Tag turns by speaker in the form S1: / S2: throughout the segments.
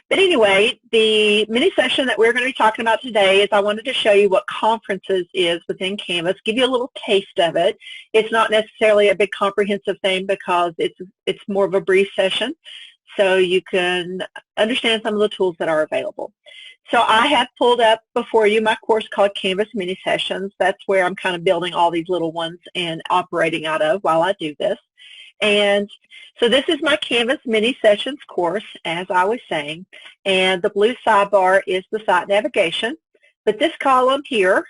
S1: But anyway, the mini session that we're going to be talking about today is I wanted to show you what conferences is within Canvas, give you a little taste of it. It's not necessarily a big comprehensive thing because it's more of a brief session, so you can understand some of the tools that are available. So I have pulled up before you my course called Canvas Mini Sessions. That's where I'm kind of building all these little ones and operating out of while I do this. And so this is my Canvas Mini Sessions course, as I was saying, and the blue sidebar is the site navigation. But this column here,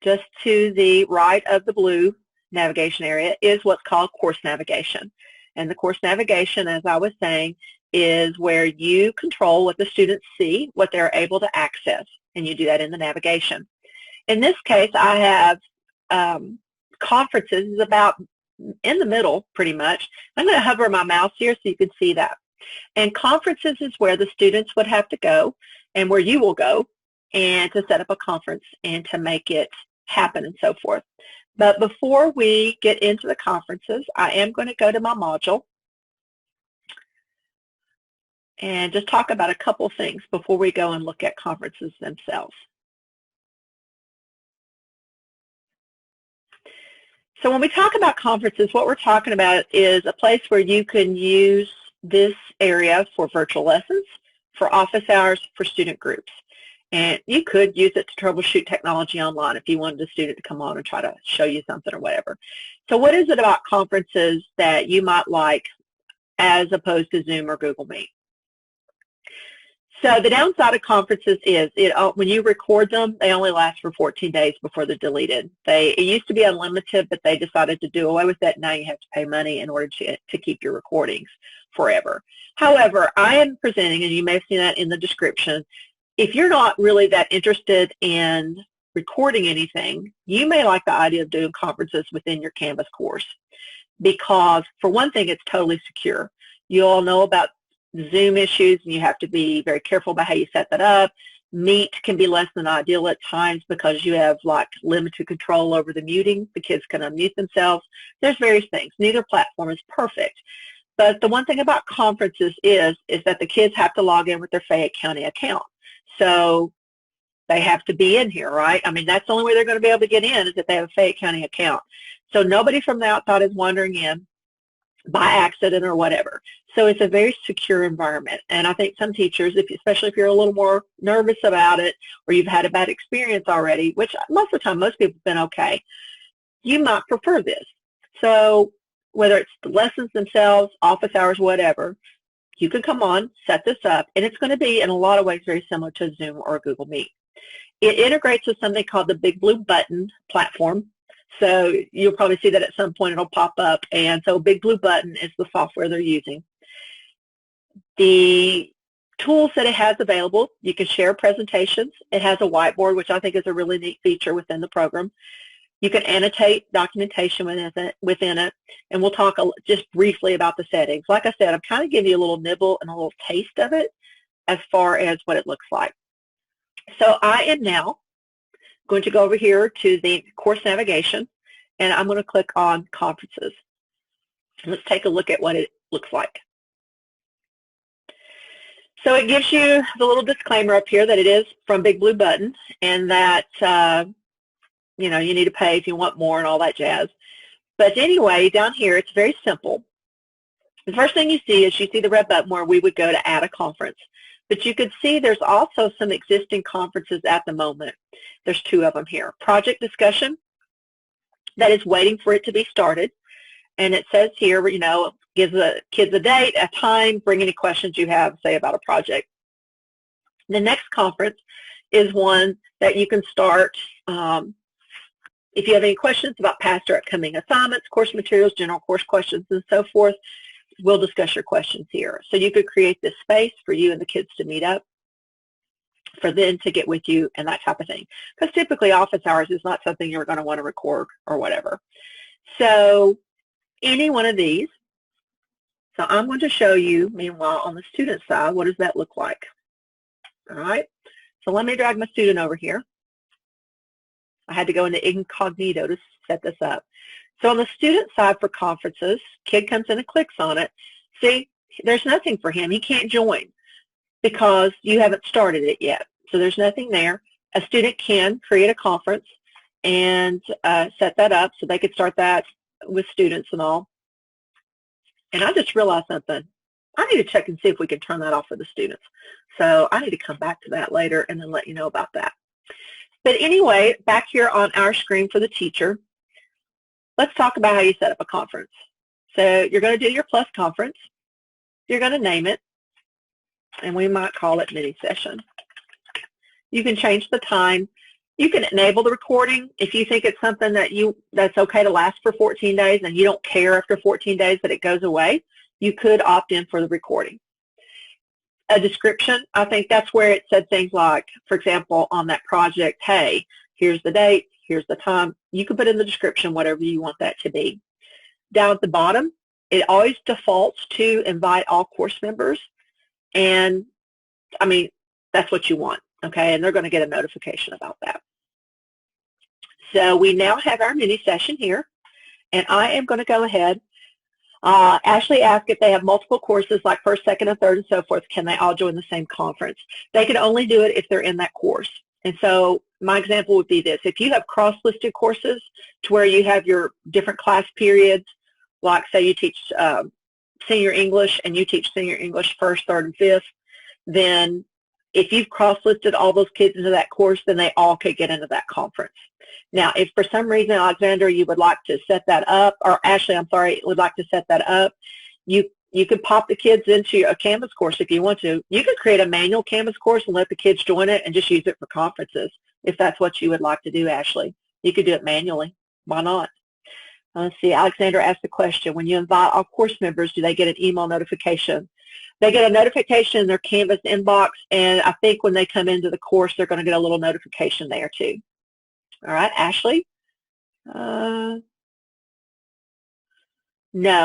S1: just to the right of the blue navigation area, is what's called course navigation. And the course navigation, as I was saying, is where you control what the students see, what they're able to access, and you do that in the navigation. In this case, I have conferences is about in the middle, pretty much. I'm going to hover my mouse here so you can see that. And conferences is where the students would have to go and where you will go and to set up a conference and to make it happen and so forth. But before we get into the conferences, I am going to go to my module and just talk about a couple things before we go and look at conferences themselves. So when we talk about conferences, what we're talking about is a place where you can use this area for virtual lessons, for office hours, for student groups. And you could use it to troubleshoot technology online if you wanted a student to come on and try to show you something or whatever. So what is it about conferences that you might like as opposed to Zoom or Google Meet? So the downside of conferences is when you record them, they only last for 14 days before they're deleted. It used to be unlimited, but they decided to do away with that. Now you have to pay money in order to keep your recordings forever. However, I am presenting, and you may have seen that in the description, if you're not really that interested in recording anything, you may like the idea of doing conferences within your Canvas course because, for one thing, it's totally secure. You all know about Zoom issues, and you have to be very careful about how you set that up. Meet can be less than ideal at times because you have like limited control over the muting. The kids can unmute themselves. There's various things. Neither platform is perfect. But the one thing about conferences is that the kids have to log in with their Fayette County account. So they have to be in here, right? I mean, that's the only way they're going to be able to get in is if they have a Fayette County account. So nobody from the outside is wandering in by accident or whatever. So it's a very secure environment. And I think some teachers, especially if you're a little more nervous about it or you've had a bad experience already, which most of the time most people have been okay, you might prefer this. So whether it's the lessons themselves, office hours, whatever, you can come on, set this up, and it's going to be in a lot of ways very similar to Zoom or Google Meet. It integrates with something called the Big Blue Button platform. So you'll probably see that at some point it'll pop up. And so Big Blue Button is the software they're using. The tools that it has available, you can share presentations. It has a whiteboard, which I think is a really neat feature within the program. You can annotate documentation within it, and we'll talk just briefly about the settings. Like I said, I'm kind of giving you a little nibble and a little taste of it as far as what it looks like. So I am now going to go over here to the course navigation, and I'm going to click on conferences. Let's take a look at what it looks like. So it gives you the little disclaimer up here that it is from Big Blue Button and that you know, you need to pay if you want more and all that jazz. But anyway, down here it's very simple. The first thing you see is you see the red button where we would go to add a conference. But you can see there's also some existing conferences at the moment. There's two of them here. Project discussion, that is waiting for it to be started. And it says here, you know, gives the kids a date, a time, bring any questions you have, say, about a project. The next conference is one that you can start if you have any questions about past or upcoming assignments, course materials, general course questions, and so forth. We'll discuss your questions here. So you could create this space for you and the kids to meet up, for them to get with you and that type of thing. Because typically office hours is not something you're going to want to record or whatever. So any one of these. So I'm going to show you, meanwhile, on the student side, what does that look like? All right. So let me drag my student over here. I had to go into incognito to set this up. So on the student side for conferences, kid comes in and clicks on it. See, there's nothing for him. He can't join because you haven't started it yet. So there's nothing there. A student can create a conference and set that up so they could start that with students and all. And I just realized something. I need to check and see if we can turn that off for the students. So I need to come back to that later and then let you know about that. But anyway, back here on our screen for the teacher, let's talk about how you set up a conference. So you're going to do your plus conference. You're going to name it, and we might call it mini session. You can change the time. You can enable the recording if you think it's something that's okay to last for 14 days and you don't care after 14 days that it goes away. You could opt in for the recording. A description, I think that's where it said things like, for example, on that project, hey, here's the date, here's the time. You can put in the description whatever you want that to be. Down at the bottom, it always defaults to invite all course members. And, I mean, that's what you want, okay? And they're going to get a notification about that. So we now have our mini session here, and I am going to go ahead. Ashley asked if they have multiple courses like first, second, and third, and so forth, can they all join the same conference? They can only do it if they're in that course. And so my example would be this. If you have cross-listed courses to where you have your different class periods, like say you teach senior English and you teach senior English first, third, and fifth, then if you've cross-listed all those kids into that course, then they all could get into that conference. Now, if for some reason, Alexander, you would like to set that up, or Ashley, I'm sorry, would like to set that up, you could pop the kids into a Canvas course if you want to. You could create a manual Canvas course and let the kids join it and just use it for conferences if that's what you would like to do, Ashley. You could do it manually. Why not? Let's see, Alexander asked the question, when you invite all course members, do they get an email notification? They get a notification in their Canvas inbox, and I think when they come into the course, they're going to get a little notification there too. All right, Ashley? No,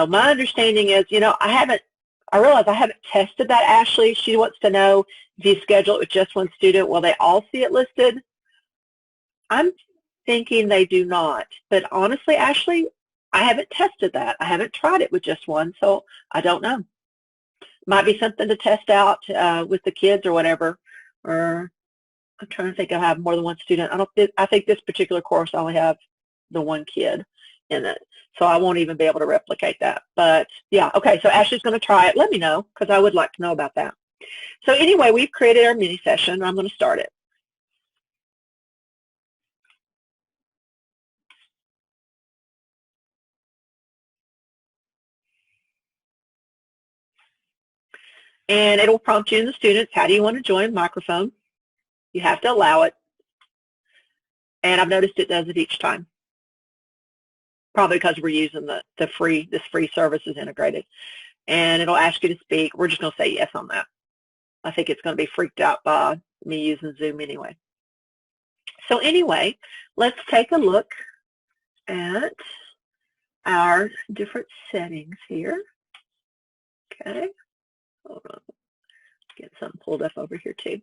S1: my understanding is, I realize I haven't tested that, Ashley. She wants to know if you schedule it with just one student, will they all see it listed? I'm thinking they do not. But honestly, Ashley, I haven't tested that. I haven't tried it with just one, so I don't know. Might be something to test out with the kids or whatever. Or I'm trying to think if I have more than one student. I think this particular course I only have the one kid in it, so I won't even be able to replicate that. But yeah, okay, so Ashley's going to try it. Let me know, because I would like to know about that. So anyway, we've created our mini session. I'm going to start it. And it'll prompt you and the students, how do you want to join microphone? You have to allow it. And I've noticed it does it each time. Probably because we're using this free service is integrated. And it'll ask you to speak. We're just going to say yes on that. I think it's going to be freaked out by me using Zoom anyway. So anyway, let's take a look at our different settings here. Okay. Hold on. Get something pulled up over here too.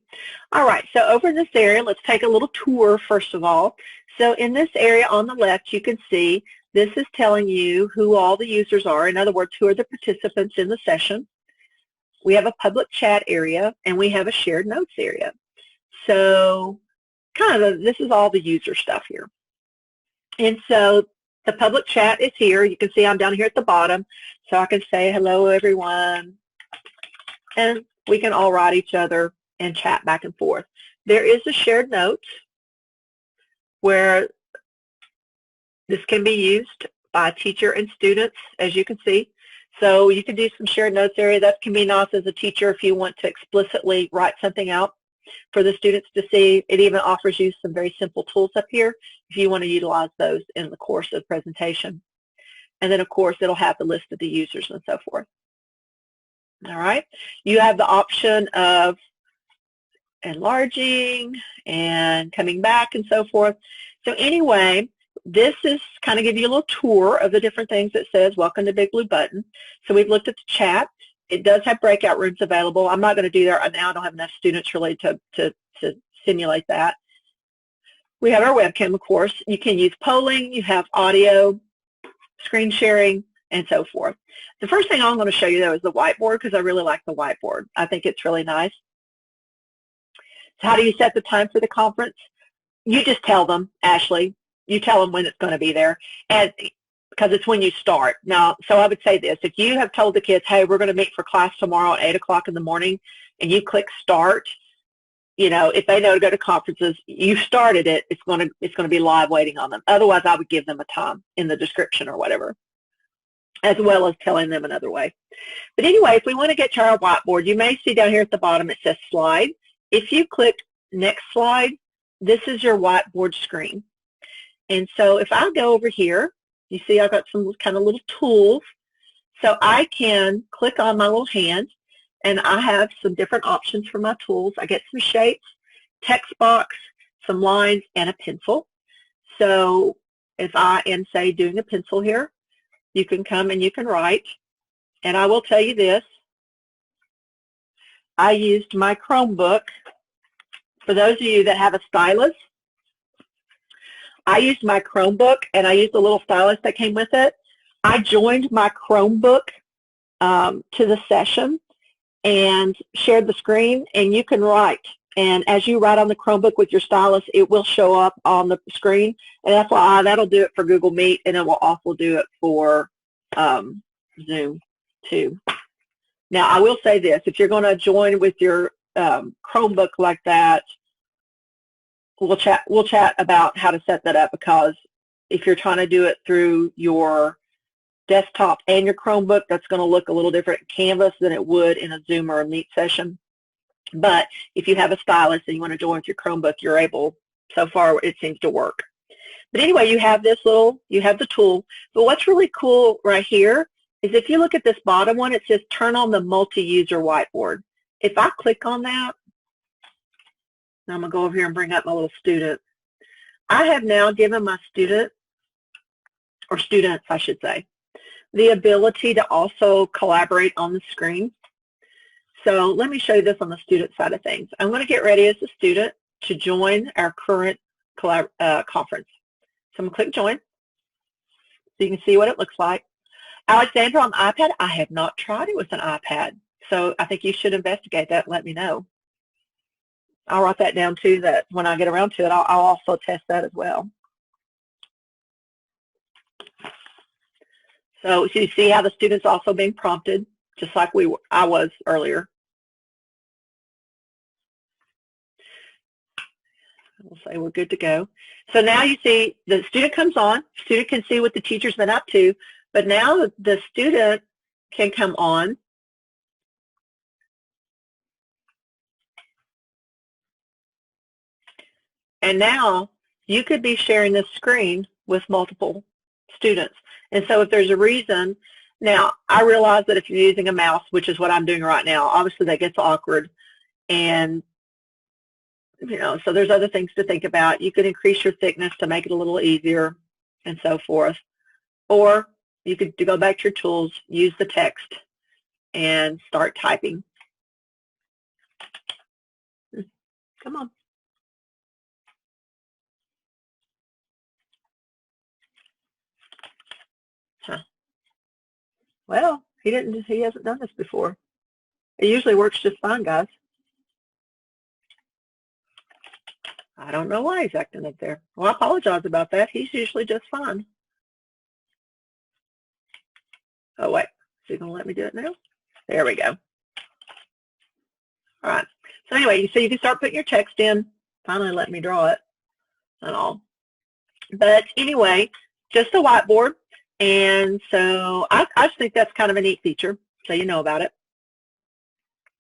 S1: All right, so over in this area, let's take a little tour first of all. So in this area on the left, you can see this is telling you who all the users are. In other words, who are the participants in the session. We have a public chat area, and we have a shared notes area. So this is all the user stuff here. And so the public chat is here. You can see I'm down here at the bottom, so I can say hello, everyone. And we can all write each other and chat back and forth. There is a shared notes where this can be used by teacher and students, as you can see. So you can do some shared notes area. That can be nice as a teacher if you want to explicitly write something out for the students to see. It even offers you some very simple tools up here if you want to utilize those in the course of presentation. And then, of course, it'll have the list of the users and so forth. All right, you have the option of enlarging and coming back and so forth. So anyway, this is kind of give you a little tour of the different things that says welcome to Big Blue Button. So we've looked at the chat. It does have breakout rooms available. I'm not going to do that right now. I don't have enough students really to simulate that. We have our webcam, of course. You can use polling. You have audio, screen sharing, and so forth. The first thing I'm going to show you, though, is the whiteboard, because I really like the whiteboard. I think it's really nice. So how do you set the time for the conference? You just tell them, Ashley. You tell them when it's going to be there, and because it's when you start. Now, so I would say this. If you have told the kids, hey, we're going to meet for class tomorrow at 8 o'clock in the morning, and you click start, you know, if they know to go to conferences, you started it, it's going to be live waiting on them. Otherwise, I would give them a time in the description or whatever, as well as telling them another way. But anyway, if we want to get to our whiteboard, you may see down here at the bottom it says slide. If you click next slide, this is your whiteboard screen. And so if I go over here, you see I've got some kind of little tools. So I can click on my little hand, and I have some different options for my tools. I get some shapes, text box, some lines, and a pencil. So if I am, say, doing a pencil here, you can come and you can write. And I will tell you this, I used my Chromebook. For those of you that have a stylus, I used my Chromebook, and I used the little stylus that came with it. I joined my Chromebook to the session and shared the screen, and you can write. And as you write on the Chromebook with your stylus, it will show up on the screen. And FYI, that'll do it for Google Meet, and it will also do it for Zoom too. Now, I will say this. If you're going to join with your Chromebook like that, we'll chat about how to set that up, because if you're trying to do it through your desktop and your Chromebook, that's going to look a little different in Canvas than it would in a Zoom or a Meet session. But if you have a stylus and you want to join with your Chromebook, you're able. So far, it seems to work. But anyway, you have this you have the tool. But what's really cool right here is if you look at this bottom one, it says turn on the multi-user whiteboard. If I click on that, now I'm going to go over here and bring up my little student. I have now given my student, or students I should say, the ability to also collaborate on the screen. So let me show you this on the student side of things. I'm going to get ready as a student to join our current conference. So I'm going to click join so you can see what it looks like. Alexandra, on the iPad, I have not tried it with an iPad. So I think you should investigate that and let me know. I'll write that down too, that when I get around to it, I'll also test that as well. So you see how the student's also being prompted, just like I was earlier. We'll say we're good to go. So now you see the student comes on, student can see what the teacher's been up to, but now the student can come on and now you could be sharing this screen with multiple students. And so if there's a reason, now I realize that if you're using a mouse, which is what I'm doing right now, obviously that gets awkward. And, you know, so there's other things to think about. You could increase your thickness to make it a little easier and so forth. Or you could go back to your tools, use the text, and start typing. Come on. Huh. Well, he hasn't done this before. It usually works just fine, guys. I don't know why he's acting up there. Well, I apologize about that. He's usually just fine. Oh, wait. Is he going to let me do it now? There we go. All right. So anyway, so you can start putting your text in. Finally let me draw it and all. But anyway, just a whiteboard. And so I just think that's kind of a neat feature, so you know about it.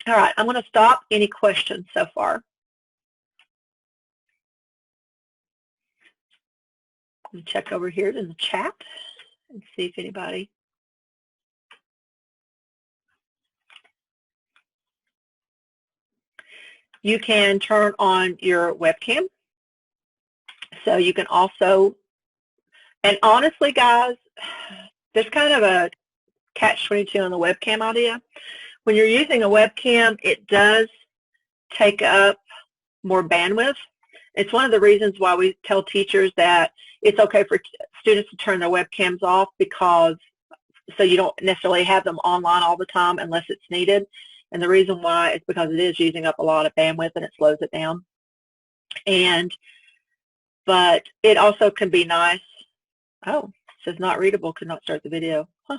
S1: All right, I'm going to stop. Any questions so far? Let me check over here in the chat and see if anybody. You can turn on your webcam. So you can also, and honestly, guys, there's kind of a catch-22 on the webcam idea. When you're using a webcam, it does take up more bandwidth. It's one of the reasons why we tell teachers that it's okay for students to turn their webcams off, because so you don't necessarily have them online all the time unless it's needed. And the reason why is because it is using up a lot of bandwidth and it slows it down. But it also can be nice. Oh, it says not readable, could not start the video. Huh.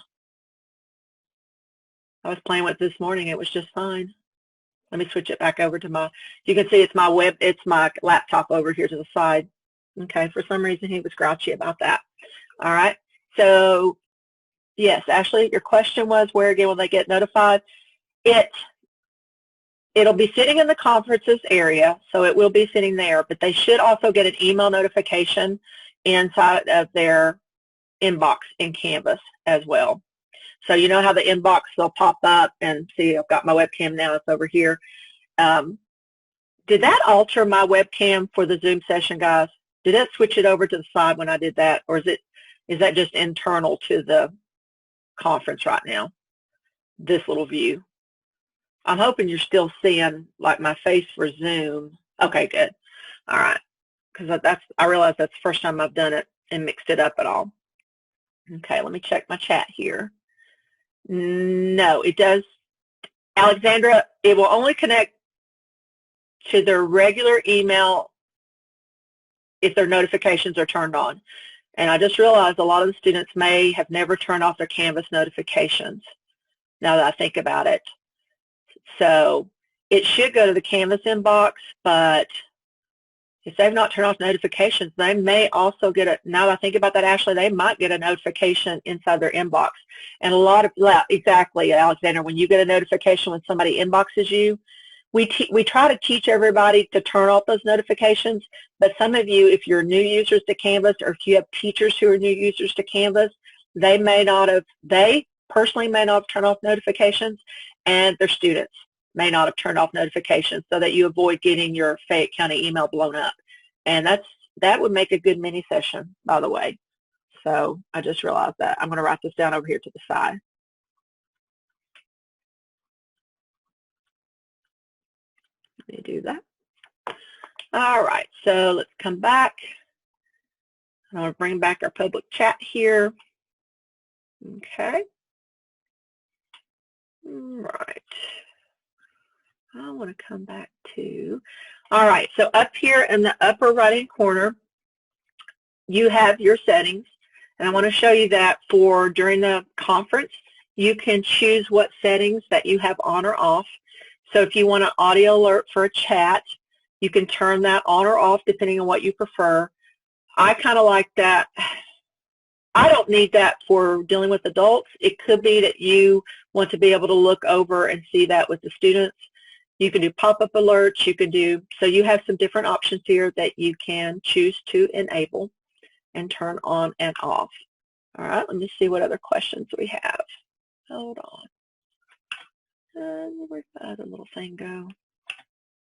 S1: I was playing with it this morning. It was just fine. Let me switch it back over to my, you can see it's my laptop over here to the side. Okay, for some reason he was grouchy about that. All right, so yes, Ashley, your question was where again will they get notified? It'll be sitting in the conferences area, so it will be sitting there, but they should also get an email notification inside of their inbox in Canvas as well. So you know how the inbox, they'll pop up and see I've got my webcam now, it's over here. Did that alter my webcam for the Zoom session, guys? Did it switch it over to the side when I did that, or is that just internal to the conference right now, this little view? I'm hoping you're still seeing like my face for Zoom. Okay, good. All right, because I realize that's the first time I've done it and mixed it up at all. Okay, let me check my chat here. No, it does. Alexandra, it will only connect to their regular email if their notifications are turned on. And I just realized a lot of the students may have never turned off their Canvas notifications, now that I think about it. So it should go to the Canvas inbox, but if they've not turned off notifications, they may also get a, now that I think about that, Ashley, they might get a notification inside their inbox. And a lot of, exactly, Alexander, when you get a notification when somebody inboxes you, we try to teach everybody to turn off those notifications, but some of you, if you're new users to Canvas or if you have teachers who are new users to Canvas, they personally may not have turned off notifications, and their students may not have turned off notifications, so that you avoid getting your Fayette County email blown up. And that would make a good mini session, by the way. So I just realized that. I'm going to write this down over here to the side. Let me do that. All right, so let's come back. I'm going to bring back our public chat here. Okay. All right. I want to come back to, all right, so up here in the upper right-hand corner, you have your settings, and I want to show you that for during the conference, you can choose what settings that you have on or off. So if you want an audio alert for a chat, you can turn that on or off depending on what you prefer. I kind of like that. I don't need that for dealing with adults. It could be that you want to be able to look over and see that with the students. You can do pop-up alerts. You can do, so you have some different options here that you can choose to enable and turn on and off. All right, let me see what other questions we have. Hold on. Where'd the other little thing go?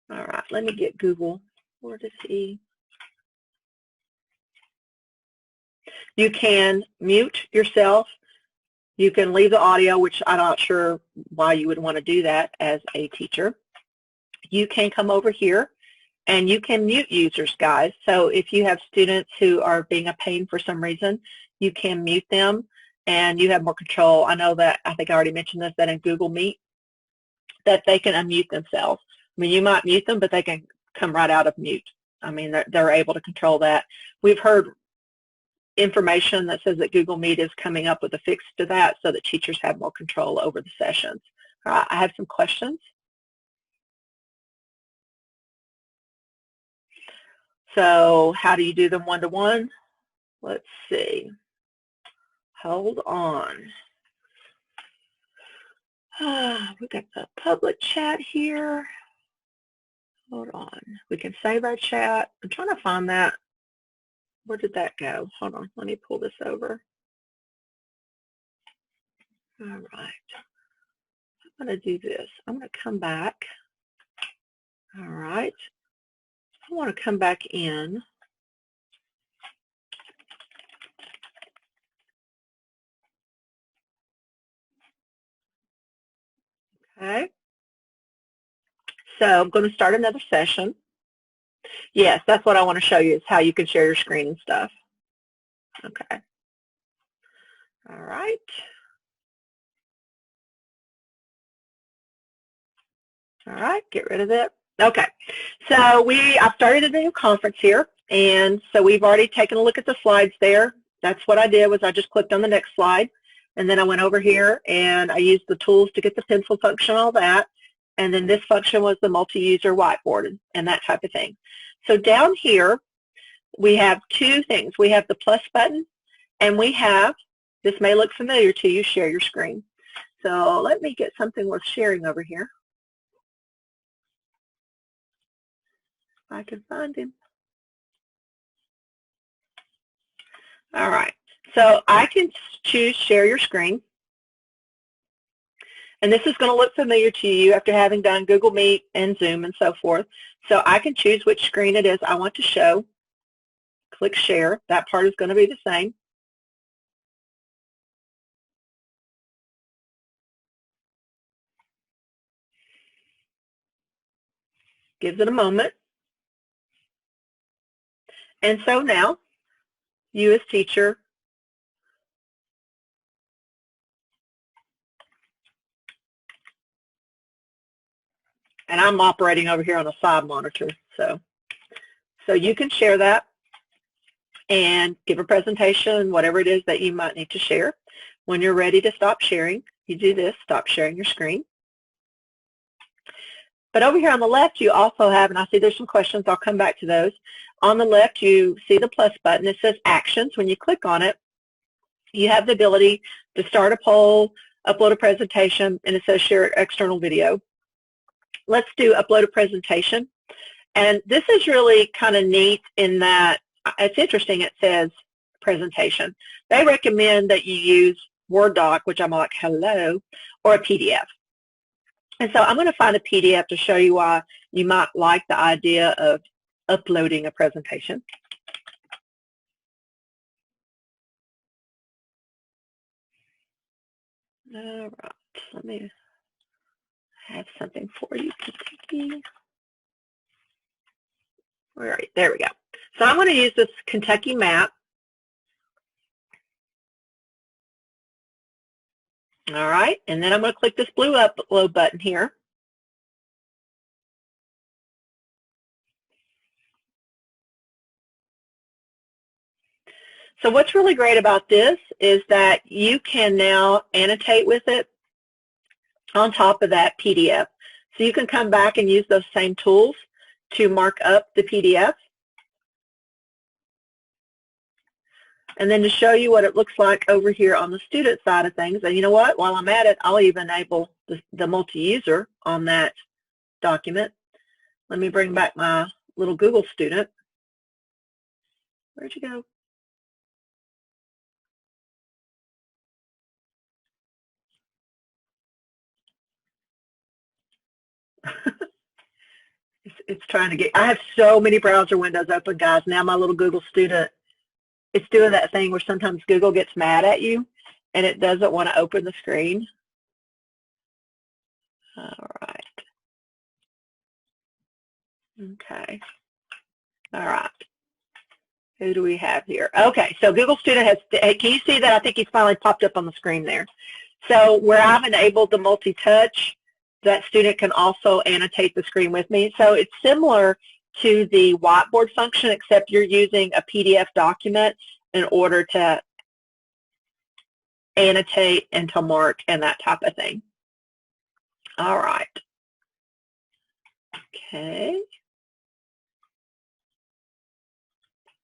S1: All right, let me get Google. Where does he? You can mute yourself. You can leave the audio, which I'm not sure why you would want to do that as a teacher. You can come over here and you can mute users, guys. So if you have students who are being a pain for some reason, you can mute them and you have more control. I know that, I think I already mentioned this, that in Google Meet, that they can unmute themselves. I mean, you might mute them, but they can come right out of mute. I mean, they're able to control that. We've heard information that says that Google Meet is coming up with a fix to that so that teachers have more control over the sessions. All right, I have some questions. So how do you do them one-to-one? Let's see. Hold on. We got the public chat here. Hold on. We can save our chat. I'm trying to find that. Where did that go? Hold on. Let me pull this over. All right. I'm going to do this. I'm going to come back. All right. I want to come back in. Okay. So I'm going to start another session. Yes, that's what I want to show you is how you can share your screen and stuff. Okay. All right. All right, get rid of it. Okay, so I've started a new conference here, and so we've already taken a look at the slides there. That's what I did, was I just clicked on the next slide, and then I went over here and I used the tools to get the pencil function, all that, and then this function was the multi-user whiteboard and that type of thing. So down here, we have two things. We have the plus button, and we have, this may look familiar to you, share your screen. So let me get something worth sharing over here. I can find him. All right, so I can choose share your screen. And this is going to look familiar to you after having done Google Meet and Zoom and so forth. So I can choose which screen it is I want to show. Click share. That part is going to be the same. Gives it a moment. And so now, you as teacher and I'm operating over here on a side monitor, so you can share that and give a presentation, whatever it is that you might need to share. When you're ready to stop sharing, you do this, stop sharing your screen. But over here on the left, you also have, and I see there's some questions, I'll come back to those. On the left, you see the plus button. It says Actions. When you click on it, you have the ability to start a poll, upload a presentation, and it says Share External Video. Let's do Upload a Presentation. And this is really kind of neat in that it's interesting, it says presentation. They recommend that you use Word doc, which I'm like, hello, or a PDF. And so I'm going to find a PDF to show you why you might like the idea of uploading a presentation. All right, let me have something for you, Kentucky. All right, there we go. So I'm going to use this Kentucky map. All right, and then I'm going to click this blue upload button here. So what's really great about this is that you can now annotate with it on top of that PDF. So you can come back and use those same tools to mark up the PDF. And then to show you what it looks like over here on the student side of things, and you know what, while I'm at it, I'll even enable the multi-user on that document. Let me bring back my little Google student. Where'd you go? It's trying to get, I have so many browser windows open, guys. Now my little Google student, it's doing that thing where sometimes Google gets mad at you and it doesn't want to open the screen. All right. Okay. All right. Who do we have here? Okay, so Google Student has, can you see that? I think he's finally popped up on the screen there. So where I've enabled the multi-touch, that student can also annotate the screen with me. So it's similar to the whiteboard function, except you're using a PDF document in order to annotate and to mark and that type of thing. All right. Okay.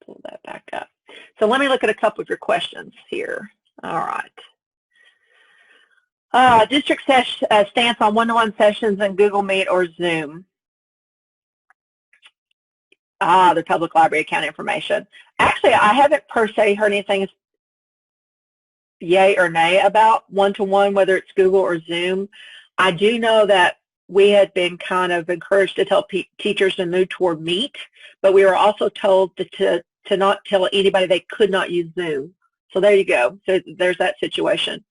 S1: Pull that back up. So let me look at a couple of your questions here. All right. District stance on one-to-one sessions in Google Meet or Zoom. The public library account information. Actually, I haven't per se heard anything yay or nay about one-to-one, whether it's Google or Zoom. I do know that we had been kind of encouraged to tell teachers to move toward Meet, but we were also told to not tell anybody they could not use Zoom. So there you go. So there's that situation.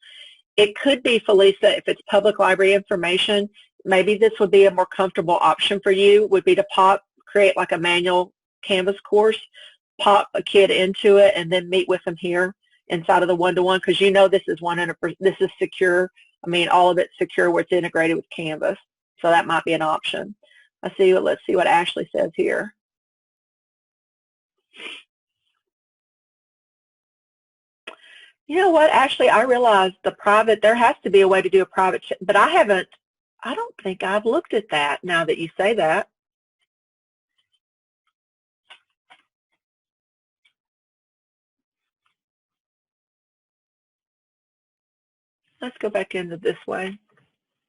S1: It could be, Felisa, if it's public library information, maybe this would be a more comfortable option for you, would be to create like a manual Canvas course, pop a kid into it, and then meet with them here inside of the one-to-one, because you know this is 100%, this is secure. I mean, all of it's secure where it's integrated with Canvas. So that might be an option. Let's see what Ashley says here. You know what, Ashley, I realized there has to be a way to do a private chat, but I don't think I've looked at that now that you say that. Let's go back into this way.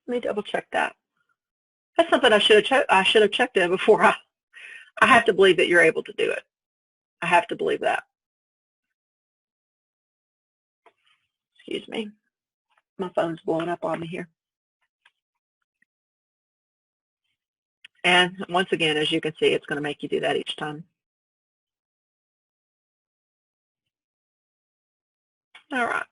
S1: Let me double check that. That's something I should have checked it before. I have to believe that you're able to do it. I have to believe that. Excuse me. My phone's blowing up on me here. And once again, as you can see, it's going to make you do that each time. All right.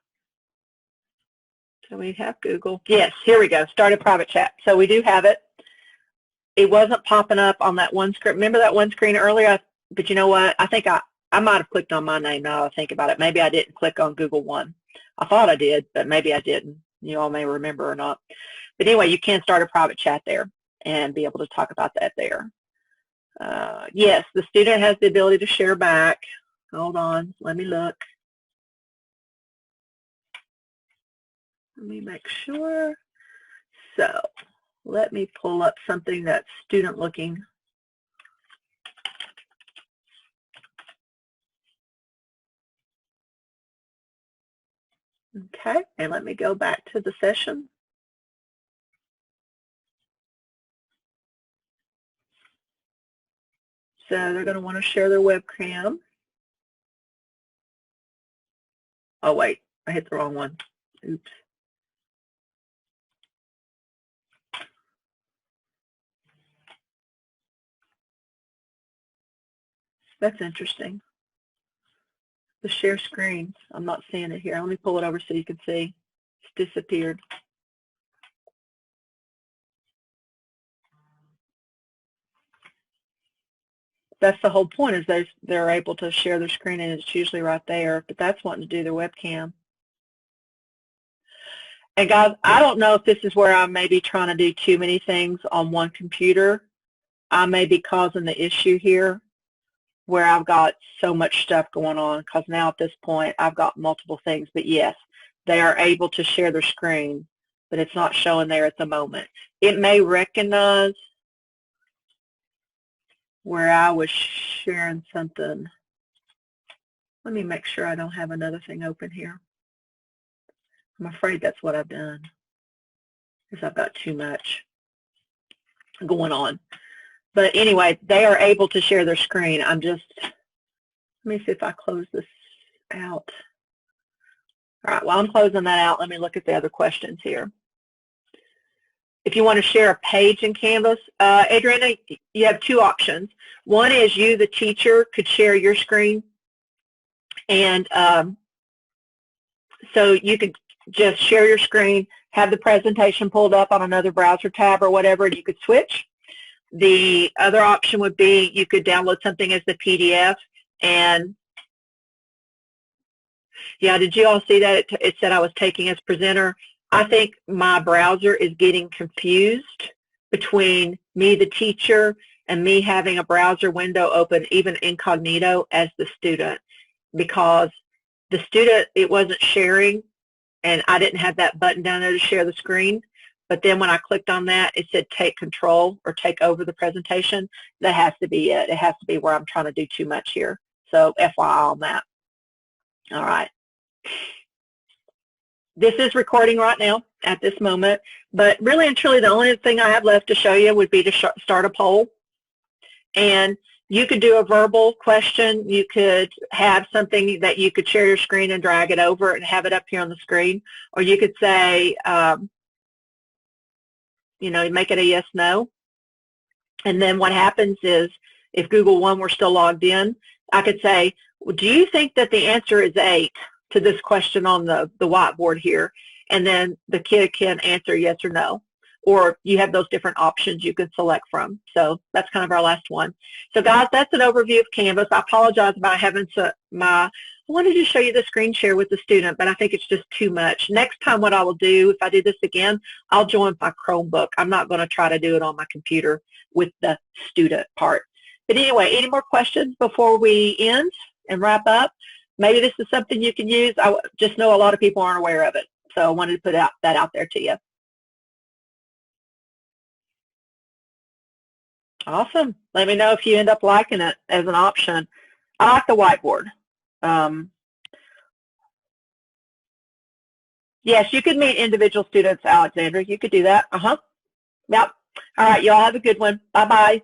S1: So we have Google. Yes, here we go. Start a private chat. So we do have it. It wasn't popping up on that one screen. Remember that one screen earlier? But you know what? I think I might have clicked on my name now that I think about it. Maybe I didn't click on Google One. I thought I did, but maybe I didn't. You all may remember or not. But anyway, you can start a private chat there and be able to talk about that there. Yes, the student has the ability to share back. Hold on. Let me look. Let me make sure. So let me pull up something that's student looking. Okay, and let me go back to the session. So they're going to want to share their webcam. Oh, wait, I hit the wrong one. Oops. That's interesting. The share screen, I'm not seeing it here. Let me pull it over so you can see. It's disappeared. That's the whole point, is they're able to share their screen, and it's usually right there, but that's wanting to do their webcam. And guys, I don't know if this is where I may be trying to do too many things on one computer. I may be causing the issue here where I've got so much stuff going on, because now at this point I've got multiple things. But yes, they are able to share their screen, but it's not showing there at the moment. It may recognize where I was sharing something. Let me make sure I don't have another thing open here. I'm afraid that's what I've done, because I've got too much going on. But anyway, they are able to share their screen. Let me see if I close this out. All right, while I'm closing that out, let me look at the other questions here. If you want to share a page in Canvas, Adriana, you have two options. One is you, the teacher, could share your screen. And so you could just share your screen, have the presentation pulled up on another browser tab or whatever, and you could switch. The other option would be you could download something as the PDF. And yeah, did you all see that? It said I was taking as presenter. I think my browser is getting confused between me, the teacher, and me having a browser window open, even incognito, as the student, because the student, it wasn't sharing, and I didn't have that button down there to share the screen. But then when I clicked on that, it said take control or take over the presentation. That has to be it. It has to be where I'm trying to do too much here. So FYI on that. All right. This is recording right now at this moment, but really and truly the only thing I have left to show you would be to start a poll. And you could do a verbal question. You could have something that you could share your screen and drag it over and have it up here on the screen. Or you could say, you know, make it a yes, no. And then what happens is if Google One were still logged in, I could say, well, do you think that the answer is 8 to this question on the whiteboard here? And then the kid can answer yes or no. Or you have those different options you can select from. So that's kind of our last one. So guys, that's an overview of Canvas. I apologize about having my I wanted to show you the screen share with the student, but I think it's just too much. Next time what I will do, if I do this again, I'll join my Chromebook. I'm not going to try to do it on my computer with the student part. But anyway, any more questions before we end and wrap up? Maybe this is something you can use. I just know a lot of people aren't aware of it, so I wanted to put that out there to you. Awesome. Let me know if you end up liking it as an option. I like the whiteboard. Yes, you could meet individual students, Alexandra. You could do that. Yep. All right, y'all have a good one. Bye-bye.